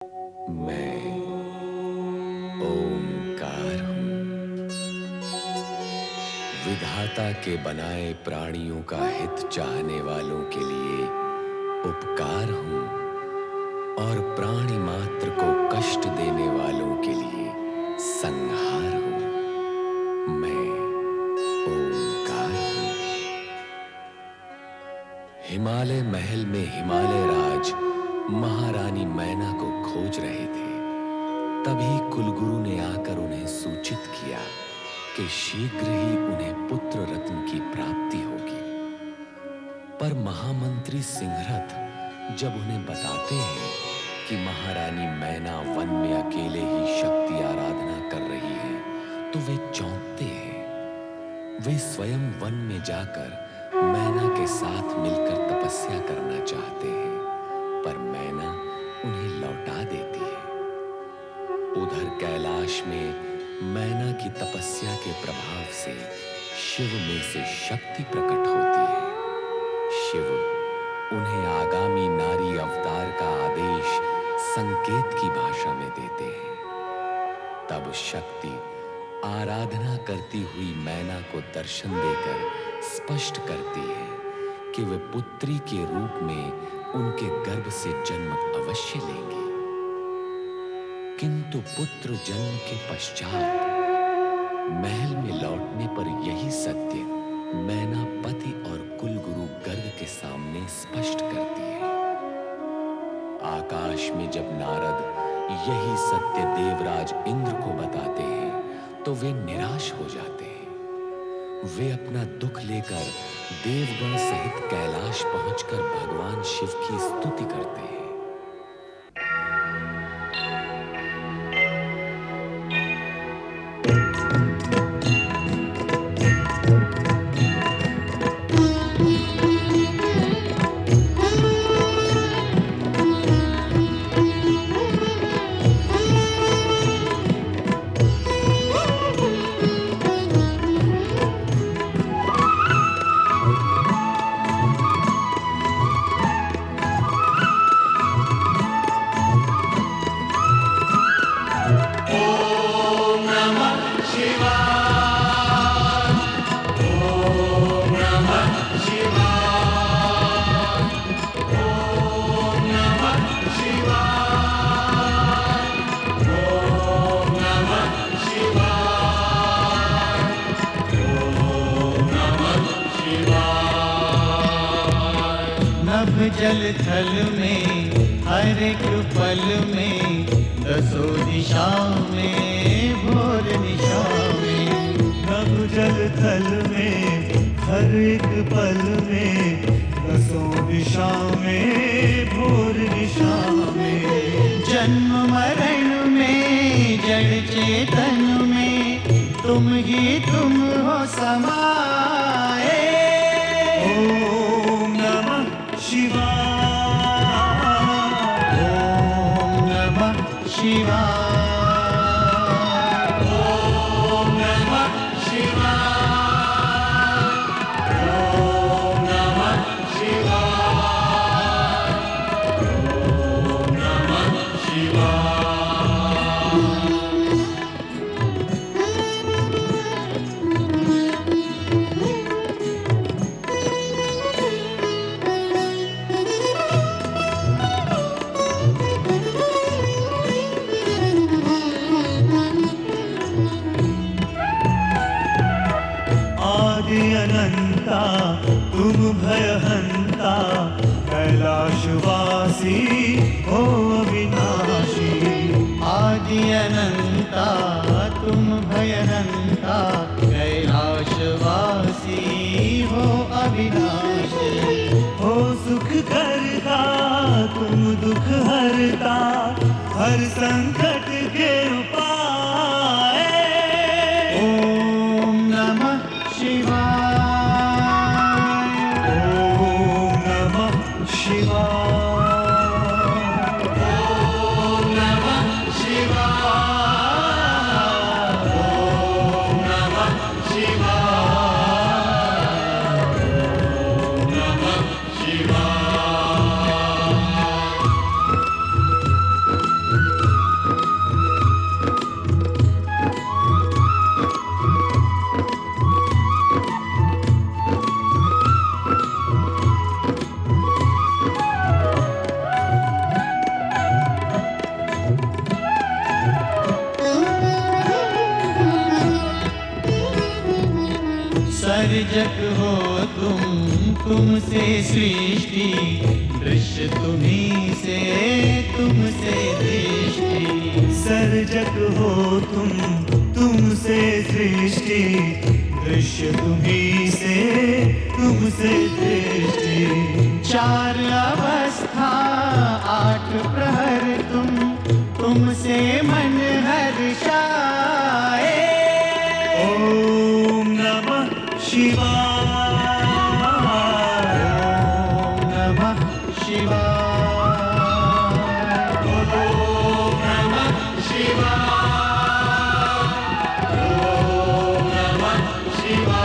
मैं ओंकार हूं। विधाता के बनाए प्राणियों का हित चाहने वालों के लिए उपकार हूं और प्राणी मात्र को कष्ट देने वालों के लिए संहार हूं। मैं ओंकार हूं। हिमालय महल में हिमालय राज महारानी मैना को खोज रहे थे। तभी कुलगुरु ने आकर उन्हें सूचित किया कि शीघ्र ही उन्हें पुत्र रत्न की प्राप्ति होगी। पर महामंत्री सिंहरथ जब उन्हें बताते हैं कि महारानी मैना वन में अकेले ही शक्ति आराधना कर रही है, तो वे चौंकते हैं। वे स्वयं वन में जाकर मैना के साथ मिलकर तपस्या करना चाहते हैं, पर मैना उन्हें लौटा देती है। उधर कैलाश में मैना की तपस्या के प्रभाव से शिव में से शक्ति प्रकट होती है। शिव उन्हें आगामी नारी अवतार का आदेश संकेत की भाषा में देते हैं। तब शक्ति आराधना करती हुई मैना को दर्शन देकर स्पष्ट करती है कि वे पुत्री के रूप में उनके गर्भ से जन्म अवश्य लेंगी। किंतु पुत्र जन्म के पश्चात महल में लौटने पर यही सत्य मैना पति और कुलगुरु गर्ग के सामने स्पष्ट करती है। आकाश में जब नारद यही सत्य देवराज इंद्र को बताते हैं, तो वे निराश हो जाते हैं। वे अपना दुख लेकर देवगण सहित कैलाश पहुंचकर भगवान शिव की स्तुति करते हैं। जल थल में हर एक पल में दसों दिशा में भोर निशा में। नभ जल थल में हर एक पल में दसों दिशा में भोर दिशा में। जन्म मरण में जड़ चेतन में तुम ही तुम हो समाए। ओम नमः शिवाय, ओम नमः शिवाय, ओम नमः शिवाय, ओम नमः शिवाय, ओम नमः शिवाय। आदि अनंता तुम भयहंता कैलाशवासी हो अविनाशी। आदि अनंता तुम भयहंता कैलाशवासी हो अविनाशी। हो सुख करता तुम दुख हरता हर संकट के उपाय। ओम नमः शिवाय, ओम नमः शिवाय, ओम नमः शिवाय, ओम नमः शिवाय, ओम नमः शिवाय। सर्जक हो तुमसे सृष्टि, दृश्य तुम्ही से तुमसे दृष्टि। सर्जक हो तुमसे सृष्टि, दृश्य तुम्ही से तुमसे दृष्टि। चार अवस्था आठ प्रहर तुमसे मन हर्षाए। ओम नमः शिवाय। ओम नमः शिवाय। ओम नमः शिवाय। ओम नमः शिवाय।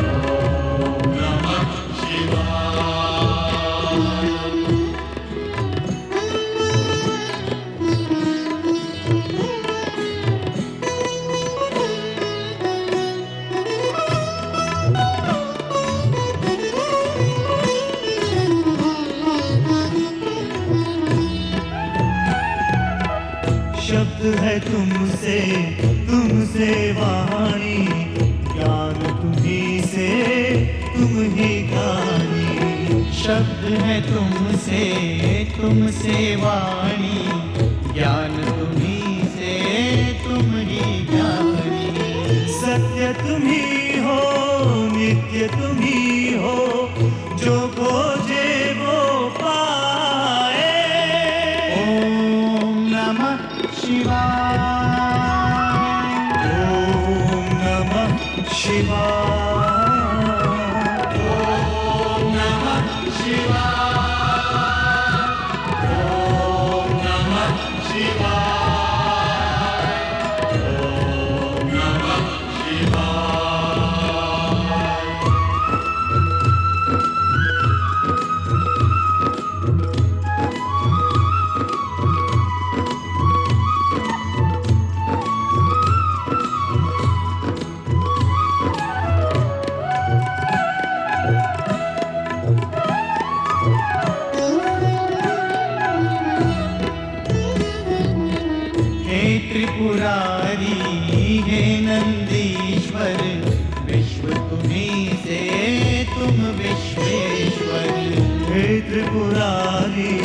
ओम नमः शिवाय। शब्द है तुमसे वाणी, ज्ञान तुम्ही से तुम ही ज्ञानी। शब्द है तुमसे वाणी, ज्ञान तुम्ही से तुम ही ज्ञानी। सत्य तुम्ही हो, नित्य तुम्ही हो, जो खोजे वो पाए। ओम नमः शिवाय। ओम नमः शिवाय। ओम नमः शिवाय। ओम नमः शिवाय। ओम नमः शिवाय। हे त्रिपुरारी हे नंदीश्वर, विश्व तुम्ही से तुम विश्वेश्वर। हे त्रिपुरारी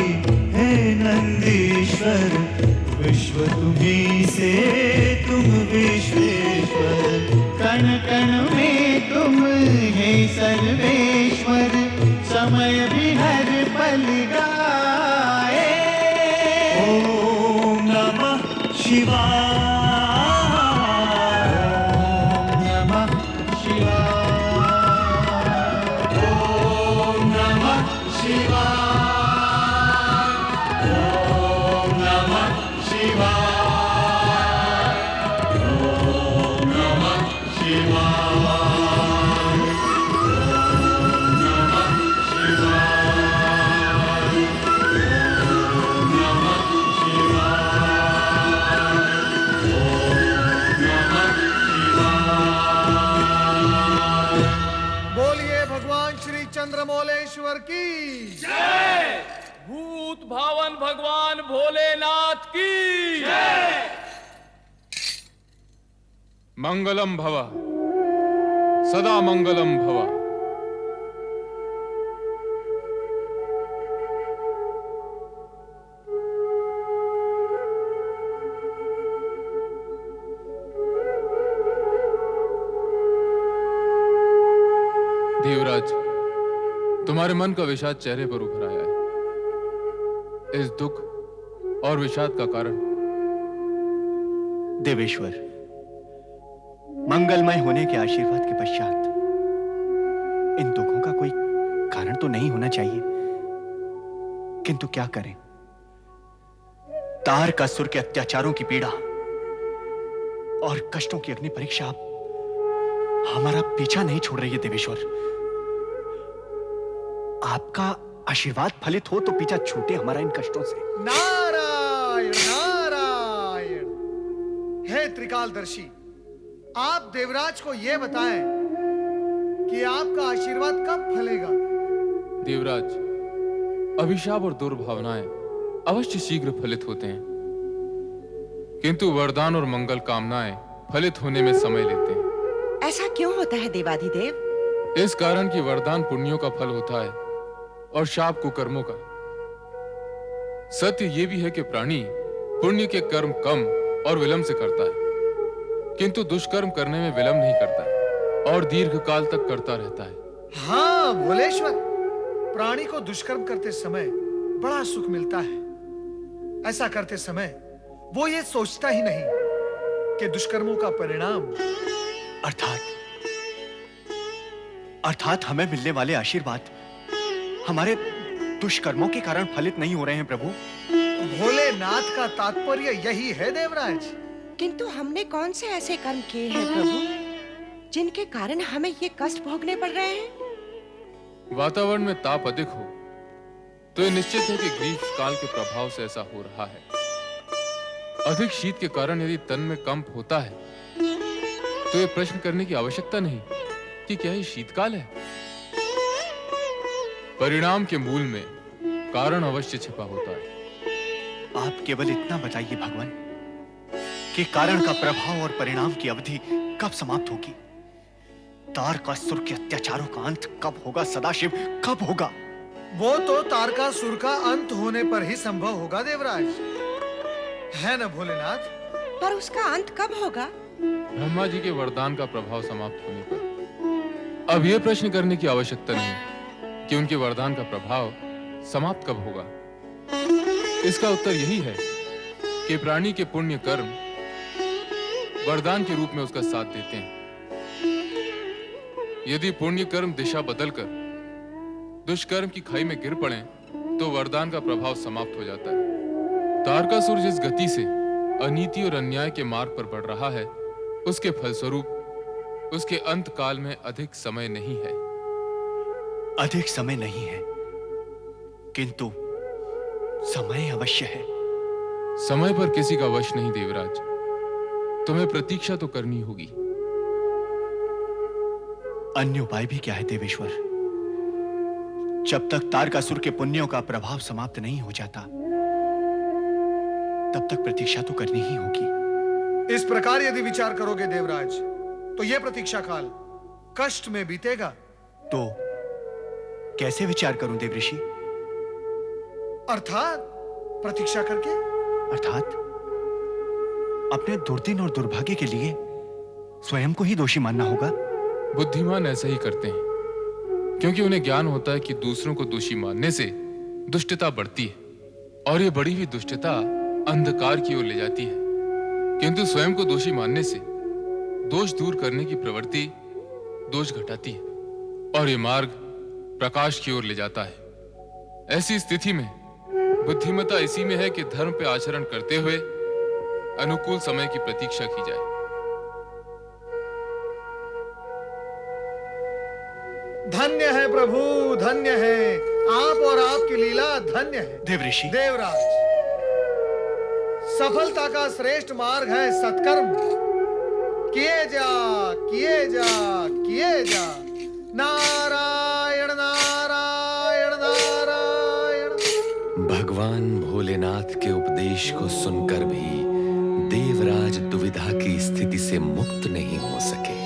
हे नंदीश्वर, विश्व तुम्ही से तुम विश्वेश्वर। कण कण में तुम हे सर्वेश्वर, समय भी हर पल गाए। ओम नमः शिवाय। ओम नमः शिवाय। ओम नमः शिवाय। ओम नमः शिवाय। ओम नमः शिवाय। ओम नमः शिवाय। ओम नमः शिवाय। ओम नमः शिवाय। बोलिए भगवान श्री चंद्रमौलेश्वर की जय। भूत भावन भगवान भोलेनाथ की जय। मंगलम भव, सदा मंगलम भव। देवराज, तुम्हारे मन का विषाद चेहरे पर उभर आया है। इस दुख और विषाद का कारण? देवेश्वर, मंगलमय होने के आशीर्वाद के पश्चात इन दुखों का कोई कारण तो नहीं होना चाहिए, किंतु क्या करें? तारकासुर के अत्याचारों की पीड़ा और कष्टों की अग्नि परीक्षा हमारा पीछा नहीं छोड़ रही है। देवेश्वर, आपका आशीर्वाद फलित हो तो पीछा छूटे हमारा इन कष्टों से। नारायण नारायण। हे त्रिकालदर्शी, आप देवराज को यह बताएं कि आपका आशीर्वाद कब फलेगा। देवराज, अभिशाप और दुर्भावनाएं अवश्य शीघ्र फलित होते हैं, किंतु वरदान और मंगल कामनाएं फलित होने में समय लेते हैं। ऐसा क्यों होता है देवाधिदेव? इस कारण कि वरदान पुण्यों का फल होता है और शाप कुकर्मों का। सत्य ये भी है कि प्राणी पुण्य के कर्म कम और विलंब से करता है, किंतु दुष्कर्म करने में विलंब नहीं करता और दीर्घ काल तक करता रहता है। हाँ भोलेश्वर, प्राणी को दुष्कर्म करते समय बड़ा सुख मिलता है। ऐसा करते समय वो ये सोचता ही नहीं कि दुष्कर्मों का परिणाम अर्थात हमें मिलने वाले आशीर्वाद हमारे दुष्कर्मों के कारण फलित नहीं हो रहे हैं प्रभु। भोलेनाथ का तात्पर्य यही है देवराज। किंतु हमने कौन से ऐसे कर्म किए हैं प्रभु जिनके कारण हमें ये कष्ट भोगने पड़ रहे हैं? वातावरण में ताप अधिक हो तो ये निश्चित है कि ग्रीष्म काल के प्रभाव से ऐसा हो रहा है। अधिक शीत के कारण यदि तन में कंप होता है तो ये प्रश्न करने की आवश्यकता नहीं कि क्या ये शीतकाल है। परिणाम के मूल में कारण अवश्य छिपा होता है। आप केवल इतना बताइए भगवान कि कारण का प्रभाव और परिणाम की अवधि कब समाप्त होगी? तारकासुर के अत्याचारों का अंत कब होगा? सदाशिव कब होगा? वो तो तारकासुर का अंत होने पर ही संभव होगा देवराज, है न भोलेनाथ? पर उसका अंत कब होगा? ब्रह्मा जी के वरदान का प्रभाव समाप्त होने पर। अब यह प्रश्न करने की आवश्यकता नहीं कि उनके वरदान का प्रभाव समाप्त कब होगा। इसका उत्तर यही है कि प्राणी के पुण्य कर्म वरदान के रूप में उसका साथ देते हैं। यदि पुण्य कर्म दिशा बदलकर दुष्कर्म की खाई में गिर पड़े तो वरदान का प्रभाव समाप्त हो जाता है। तारकासुर जिस गति से अनीति और अन्याय के मार्ग पर बढ़ रहा है, उसके फलस्वरूप उसके अंत काल में अधिक समय नहीं है। अधिक समय नहीं है, किंतु समय अवश्य है। समय पर किसी का वश नहीं देवराज, तुम्हें प्रतीक्षा तो करनी होगी। अन्य उपाय भी क्या है देवेश्वर? जब तक तारकासुर के पुण्यों का प्रभाव समाप्त नहीं हो जाता तब तक प्रतीक्षा तो करनी ही होगी। इस प्रकार यदि विचार करोगे देवराज तो यह प्रतीक्षा काल कष्ट में बीतेगा। तो कैसे विचार करूं देवऋषि? अर्थात प्रतीक्षा करके। अर्थात अपने दुर्दिन और दुर्भाग्य के लिए स्वयं को ही दोषी मानना होगा। बुद्धिमान ऐसा ही करते हैं क्योंकि उन्हें ज्ञान होता है कि दूसरों को दोषी मानने से दुष्टता बढ़ती है और ये बढ़ी हुई दुष्टता अंधकार की ओर ले जाती है, किंतु स्वयं को दोषी मानने से दोष दूर करने की प्रवृत्ति दोष घटाती है और ये मार्ग प्रकाश की ओर ले जाता है। ऐसी स्थिति में बुद्धिमत्ता इसी में है कि धर्म पे आचरण करते हुए अनुकूल समय की प्रतीक्षा की जाए। धन्य है प्रभु, धन्य है आप और आपकी लीला धन्य है। देवऋषि, देवराज, सफलता का श्रेष्ठ मार्ग है सत्कर्म। किए जा, किए जा, किए जा। नारायण नारायण नारायण। भगवान भोलेनाथ के उपदेश को सुनकर भी देवराज दुविधा की स्थिति से मुक्त नहीं हो सके।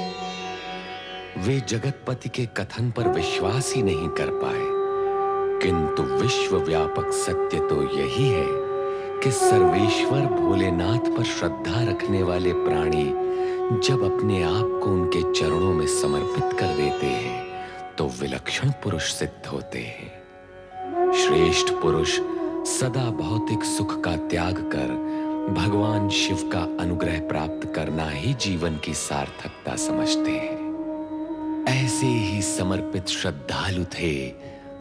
वे जगतपति के कथन पर विश्वास ही नहीं कर पाए, किंतु विश्व व्यापक सत्य तो यही है कि सर्वेश्वर भोलेनाथ पर श्रद्धा रखने वाले प्राणी जब अपने आप को उनके चरणों में समर्पित कर देते हैं तो विलक्षण पुरुष सिद्ध होते हैं। श्रेष्ठ पुरुष सदा भौतिक सुख का त्याग कर भगवान शिव का अनुग्रह प्राप्त करना ही जीवन की सार्थकता समझते हैं। ऐसे ही समर्पित श्रद्धालु थे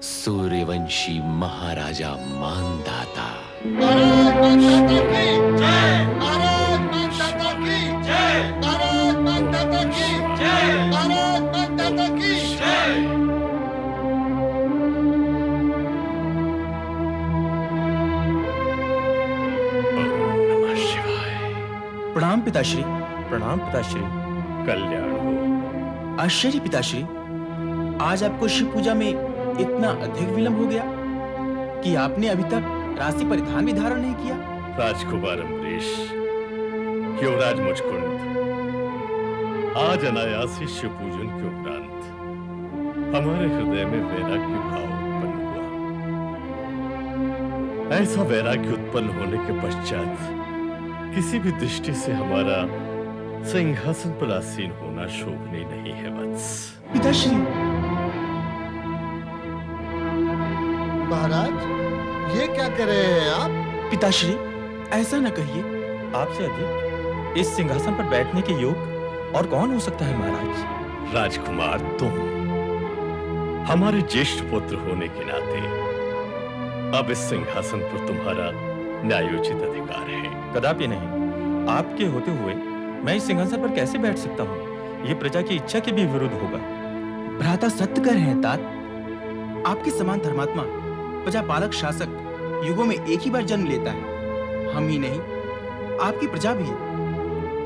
सूर्यवंशी महाराजा मानधाता। प्रणाम पिताश्री। प्रणाम पिताश्री। कल्याण हो। आश्चर्य पिताश्री, आज आपको शिव पूजा में इतना अधिक विलंब हो गया कि आपने अभी तक राशि परिधान भी धारण नहीं किया। राजकुमार अम्बरीश, युवराज मुचकुंद, आज अनायासी शिव पूजन के उपरांत हमारे हृदय में वैराग्य भाव उत्पन्न हुआ। ऐसा वैराग्य उत्पन्न होने के पश्चात किसी भी दृष्टि से हमारा सिंहासन पर आसीन होना शोभनीय नहीं है वत्स। पिताश्री, महाराज, ये क्या कर रहे हैं आप? पिताश्री, ऐसा न कहिए। आपसे अधिक इस सिंहासन पर बैठने के योग और कौन हो सकता है महाराज? राजकुमार, तुम हमारे ज्येष्ठ पुत्र होने के नाते अब इस सिंहासन पर तुम्हारा न्यायोचित अधिकार है। कदापि नहीं। आपके होते हुए मैं इस सिंहासन पर कैसे बैठ सकता हूँ? ये प्रजा की इच्छा के भी विरुद्ध होगा। भ्राता सत्य कर रहे हैं तात। आपके समान धर्मात्मा, प्रजा पालक शासक युगों में एक ही बार जन्म लेता है। हम ही नहीं, आपकी प्रजा भी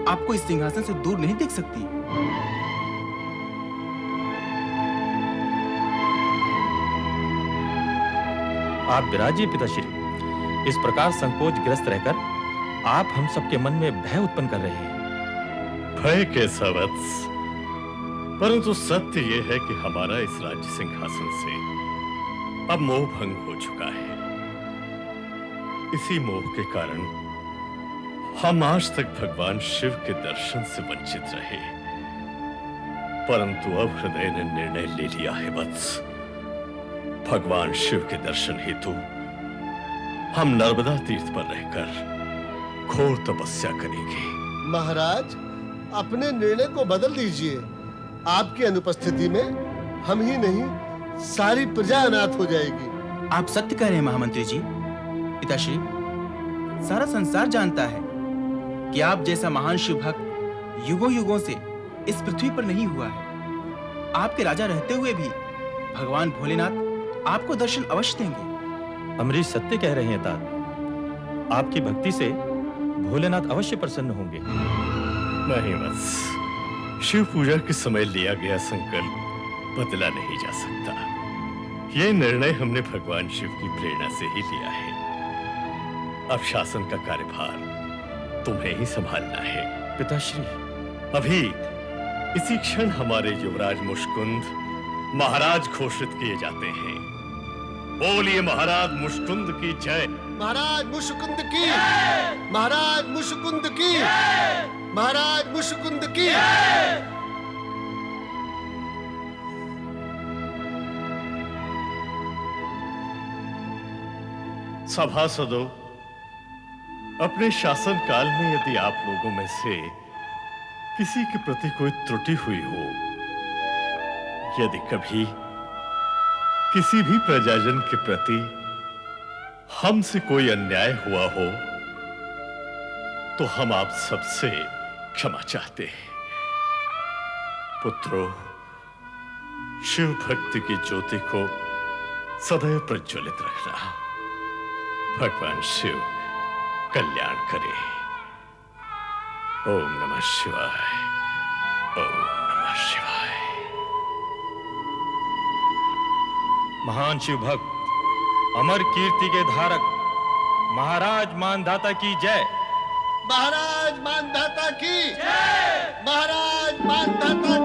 आपको इस सिंहासन से दूर नहीं देख सकती। आप विराजिए पिताश्री। इस प्रकार संकोच ग्रस्त रहकर आप हम सबके मन में भय उत्पन्न कर रहे हैं। भय कैसा वत्स? परंतु सत्य यह है कि हमारा इस राज्य सिंहासन से अब मोह भंग हो चुका है। इसी मोह के कारण हम आज तक भगवान शिव के दर्शन से वंचित रहे। परंतु अब हृदय ने निर्णय ले लिया है वत्स। भगवान शिव के दर्शन हेतु हम नर्मदा तीर्थ पर रहकर घोर तपस्या करेंगे। महाराज, अपने निर्णय को बदल दीजिए। आपकी अनुपस्थिति में हम ही नहीं, सारी प्रजा अनाथ हो जाएगी। आप सत्य कह रहे हैं महामंत्री जी। पिताश्री, सारा संसार जानता है कि आप जैसा महान शिव भक्त युगों युगों से इस पृथ्वी पर नहीं हुआ है। आपके राजा रहते हुए भी भगवान भोलेनाथ आपको दर्शन अवश्य देंगे। अमरीश सत्य कह रहे हैं तात। आपकी भक्ति से भोलेनाथ अवश्य प्रसन्न होंगे। नहीं बस, शिव पूजा के समय लिया गया संकल्प बदला नहीं जा सकता। यह निर्णय हमने भगवान शिव की प्रेरणा से ही लिया है। अब शासन का कार्यभार तुम्हें ही संभालना है। पिताश्री, अभी इसी क्षण हमारे युवराज मुष्कुंद महाराज घोषित किए जाते हैं। बोलिए महाराज मुष्कुंद की जय। महाराज मुशकुंद की, महाराज मुशकुंद की, महाराज मुशकुंद की। सभासदों, अपने शासन काल में यदि आप लोगों में से किसी के प्रति कोई त्रुटि हुई हो, यदि कभी किसी भी प्रजाजन के प्रति हमसे कोई अन्याय हुआ हो, तो हम आप सबसे क्षमा चाहते हैं। पुत्रों, शिव भक्ति की ज्योति को सदैव प्रज्वलित रखना। भगवान शिव कल्याण करे। ओम नमः शिवाय। ओम नमः शिवाय। महान शिव भक्त, अमर कीर्ति के धारक महाराज मानधाता की जय। महाराज मानधाता की, महाराज मानधाता